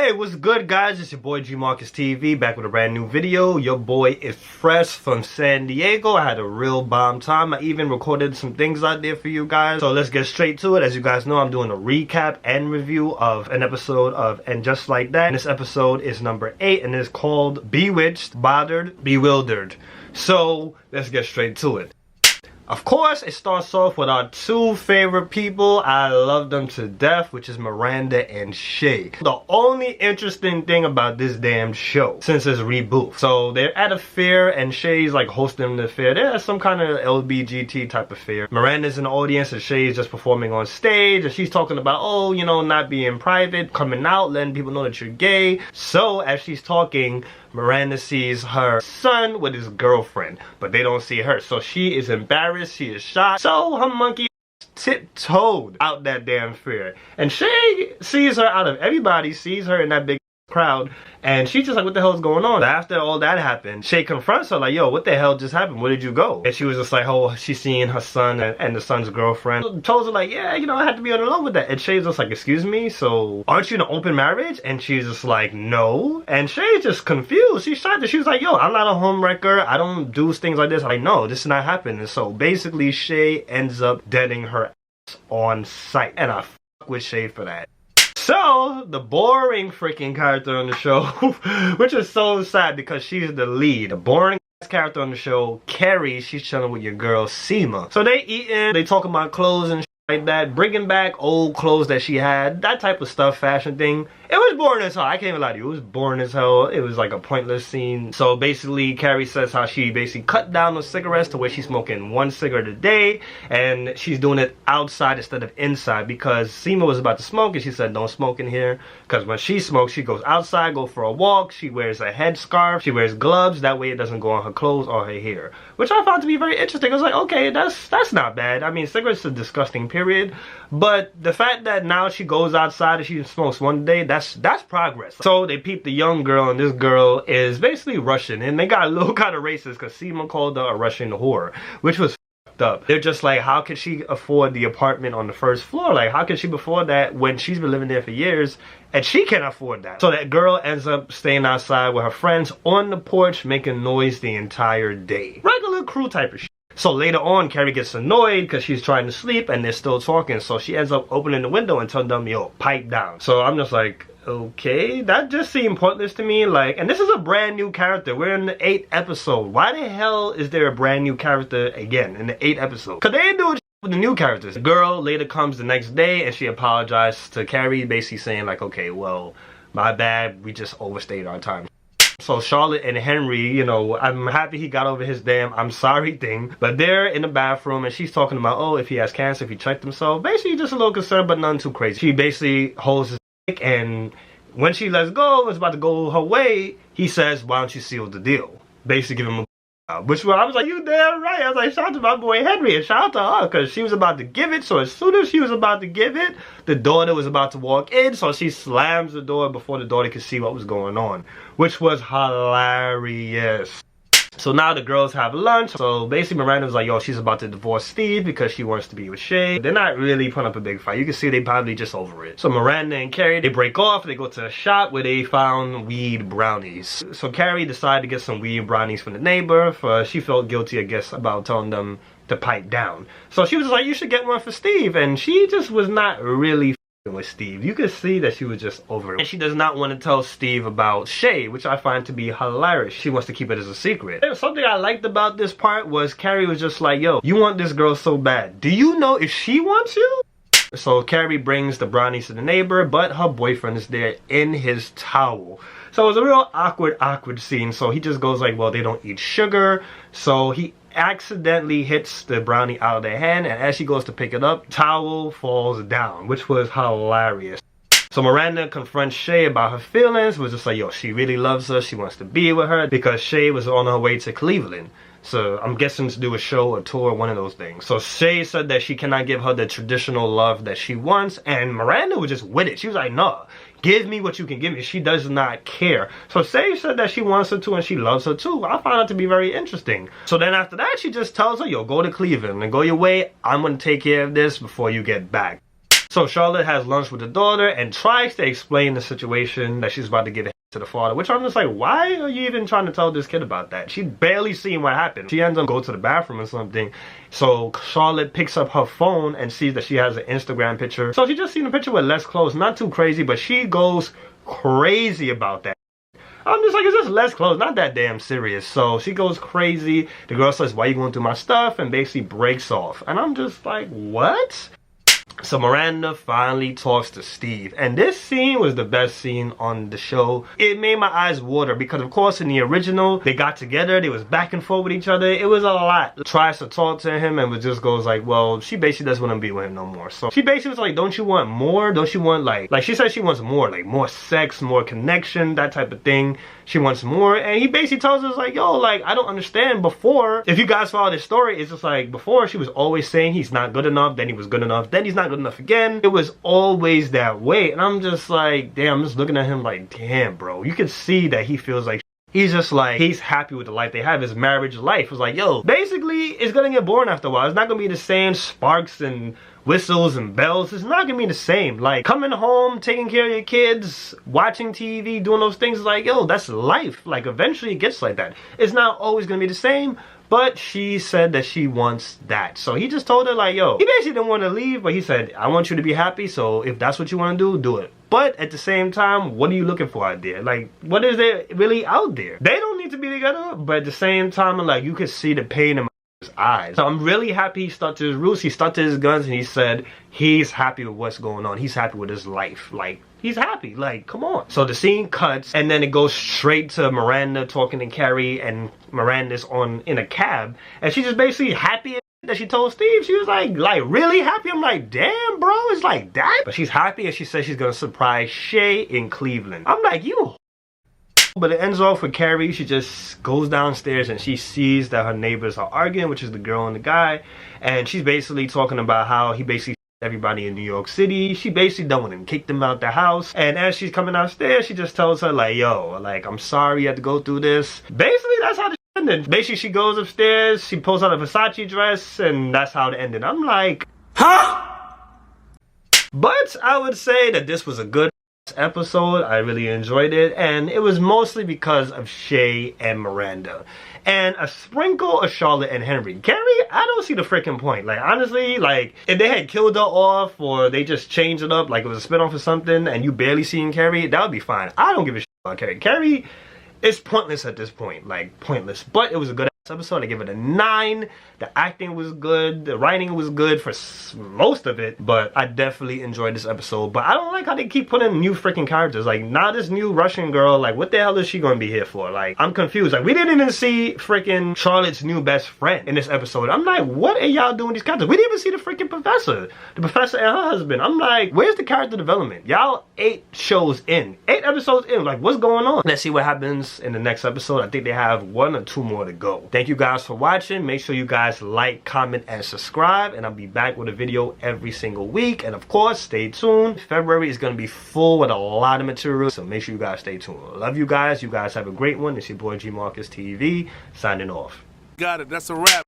Hey, what's good, guys? It's your boy G Marcus TV back with a brand new video. Your boy is fresh from San Diego. I had a real bomb time. I even recorded some things out there for you guys. So let's get straight to it. As you guys know, I'm doing a recap and review of an episode of And Just Like That. And this episode is number 8 and it's called Bewitched, Bewildered. So let's get straight to it. Of course, it starts off with our two favorite people. I love them to death, which is Miranda and Shay. The only interesting thing about this damn show, since it's reboot. So they're at a fair and Shay's like hosting the fair. There's some kind of LBGT type of fair. Miranda's in the audience and Shay's just performing on stage. And she's talking about, oh, you know, not being private, coming out, letting people know that you're gay. So as she's talking, Miranda sees her son with his girlfriend, but they don't see her. So she is embarrassed, she is shocked. So her monkey tiptoed out that damn fair. And Shay sees her out of everybody, sees her in that big crowd, and she's just like, what the hell is going on? After all that happened, Shay confronts her like, yo, what the hell just happened? Where did you go? And she was just like, oh, she's seeing her son and the son's girlfriend. Tells her like, yeah, you know, I had to be in love with that. And Shay's just like, excuse me, so aren't you in an open marriage? And she's just like, no. And Shay's just confused. She's shocked. She was like, yo, I'm not a homewrecker. I don't do things like this. Like, no, this is not happening. So basically, Shay ends up deading her ass on sight. And I fuck with Shay for that. So, the boring freaking character on the show, which is so sad because she's the lead. The boring character on the show, Carrie, she's chilling with your girl, Seema. So they eating, they talking about clothes and shit like that, bringing back old clothes that she had, that type of stuff, fashion thing. It was boring as hell. I can't even lie to you. It was boring as hell. It was like a pointless scene. So basically, Carrie says how she basically cut down on cigarettes to where she's smoking 1 cigarette a day. And she's doing it outside instead of inside because Seema was about to smoke and she said, don't smoke in here. Because when she smokes, she goes outside, go for a walk. She wears a headscarf. She wears gloves. That way it doesn't go on her clothes or her hair. Which I found to be very interesting. I was like, okay, that's not bad. I mean, cigarettes are disgusting, period. But the fact that now she goes outside and she smokes one day, that's progress. So they peep the young girl, and this girl is basically Russian, and they got a little kind of racist because Seema called her a Russian whore, which was fucked up. They're just like, how could she afford the apartment on the first floor? Like, how could she afford that when she's been living there for years and she can't afford that? So that girl ends up staying outside with her friends on the porch, making noise the entire day. Regular crew type of shit. So later on, Carrie gets annoyed because she's trying to sleep and they're still talking. So she ends up opening the window and telling them, yo, pipe down. So I'm just like, okay, that just seemed pointless to me. Like, and this is a brand new character. We're in the 8th episode. Why the hell is there a brand new character again in the 8th episode? Because they ain't doing with the new characters. The girl later comes the next day and she apologized to Carrie, basically saying like, okay, well, my bad. We just overstayed our time. So Charlotte and Henry, you know, I'm happy he got over his damn I'm sorry thing. But they're in the bathroom and she's talking about, oh, if he has cancer, if he checked himself. Basically just a little concerned, but nothing too crazy. She basically holds his dick, and when she lets go, it's about to go her way, he says, why don't you seal the deal? Basically give him a which I was like, you damn right. I was like, shout out to my boy Henry and shout out to her because she was about to give it. So as soon as she was about to give it, the daughter was about to walk in. So she slams the door before the daughter could see what was going on, which was hilarious. So now the girls have lunch. So basically Miranda was like, yo, she's about to divorce Steve because she wants to be with Shay. They're not really putting up a big fight. You can see they probably just over it. So Miranda and Carrie, they break off. They go to a shop where they found weed brownies. So Carrie decided to get some weed brownies from the neighbor. She felt guilty, I guess, about telling them to pipe down. So she was like, you should get one for Steve. And she just was not really with Steve. You could see that she was just over it. And she does not want to tell Steve about Shay, which I find to be hilarious. She wants to keep it as a secret. Something I liked about this part was Carrie was just like, yo, you want this girl so bad. Do you know if she wants you? So Carrie brings the brownies to the neighbor, but her boyfriend is there in his towel. So it was a real awkward scene. So he just goes like, well, they don't eat sugar. So he accidentally hits the brownie out of their hand, and as she goes to pick it up, towel falls down, which was hilarious. So Miranda confronts Shay about her feelings, was just like, yo, she really loves her, she wants to be with her, because Shay was on her way to Cleveland. So I'm guessing to do a show, a tour, one of those things. So Shay said that she cannot give her the traditional love that she wants, and Miranda was just with it. She was like, no, give me what you can give me. She does not care. So Shay said that she wants her to and she loves her too. I found that to be very interesting. So then after that, she just tells her, yo, go to Cleveland and go your way. I'm going to take care of this before you get back. So Charlotte has lunch with the daughter and tries to explain the situation that she's about to give it to the father, which I'm just like, why are you even trying to tell this kid about that? She barely seen what happened. She ends up going to the bathroom or something. So Charlotte picks up her phone and sees that she has an Instagram picture. So she just seen a picture with less clothes, not too crazy, but she goes crazy about that. I'm just like, it's just less clothes, not that damn serious. So she goes crazy. The girl says, why are you going through my stuff? And basically breaks off. And I'm just like, what? So Miranda finally talks to Steve, and this scene was the best scene on the show. It made my eyes water because, of course, in the original, they got together, they was back and forth with each other. It was a lot. Tries to talk to him and just goes like, well, she basically doesn't want to be with him no more. So she basically was like, don't you want more? Don't you want like she said she wants more, like more sex, more connection, that type of thing. She wants more, and he basically tells us like, yo, like, I don't understand. Before, if you guys follow this story, it's just like, before she was always saying he's not good enough, then he was good enough, then he's not good enough again. It was always that way, and I'm just like, damn, I'm just looking at him like, damn, bro. You can see that he feels like he's just like, he's happy with the life they have, his marriage life. It's like, yo, basically, it's gonna get boring after a while. It's not gonna be the same sparks and whistles and bells. It's not gonna be the same. Like, coming home, taking care of your kids, watching TV, doing those things, like, yo, that's life. Like, eventually it gets like that. It's not always gonna be the same, but she said that she wants that. So he just told her like, yo, he basically didn't want to leave, but he said, I want you to be happy, so if that's what you want to do it. But at the same time, what are you looking for out there? Like, what is there really out there? They don't need to be together, but at the same time, like, you could see the pain in his eyes. So I'm really happy he stuck to his roots, he stuck to his guns, and he said he's happy with what's going on. He's happy with his life. Like, he's happy. Like, come on. So the scene cuts, and then it goes straight to Miranda talking to Carrie, and Miranda's in a cab, and she's just basically happy that she told Steve. She was like really happy. I'm like, damn, bro, it's like that. But she's happy, and she says she's gonna surprise Shay in Cleveland. I'm like, you. But it ends off with Carrie. She just goes downstairs and she sees that her neighbors are arguing, which is the girl and the guy, and she's basically talking about how he basically everybody in New York City. She basically done with him, kicked him out the house. And as she's coming downstairs, she just tells her like, yo, like, I'm sorry you had to go through this. Basically, that's how the shit ended. Basically, she goes upstairs, she pulls out a Versace dress, and that's how it ended. I'm like, huh? But I would say that this was a good episode. I really enjoyed it, and it was mostly because of Shay and Miranda and a sprinkle of Charlotte and Henry. Carrie, I don't see the freaking point. Like, honestly, like, if they had killed her off or they just changed it up like it was a spinoff or something and you barely seen Carrie, that would be fine. I don't give a shit about Carrie. Carrie is pointless at this point, like, pointless. But it was a good episode. I give it a 9. The acting was good, the writing was good for most of it, but I definitely enjoyed this episode. But I don't like how they keep putting new freaking characters. Like, now this new Russian girl, like, what the hell is she gonna be here for? Like, I'm confused. Like, we didn't even see freaking Charlotte's new best friend in this episode. I'm like, what are y'all doing with these characters? We didn't even see the freaking professor. The professor and her husband. I'm like, where's the character development? Y'all 8 shows in, 8 episodes in. Like, what's going on? Let's see what happens in the next episode. I think they have 1 or 2 more to go. Thank you guys for watching. Make sure you guys like, comment, and subscribe, and I'll be back with a video every single week. And of course, stay tuned. February is going to be full with a lot of material, so make sure you guys stay tuned. Love you guys. You guys have a great one. It's your boy G Marcus TV signing off. Got it. That's a wrap.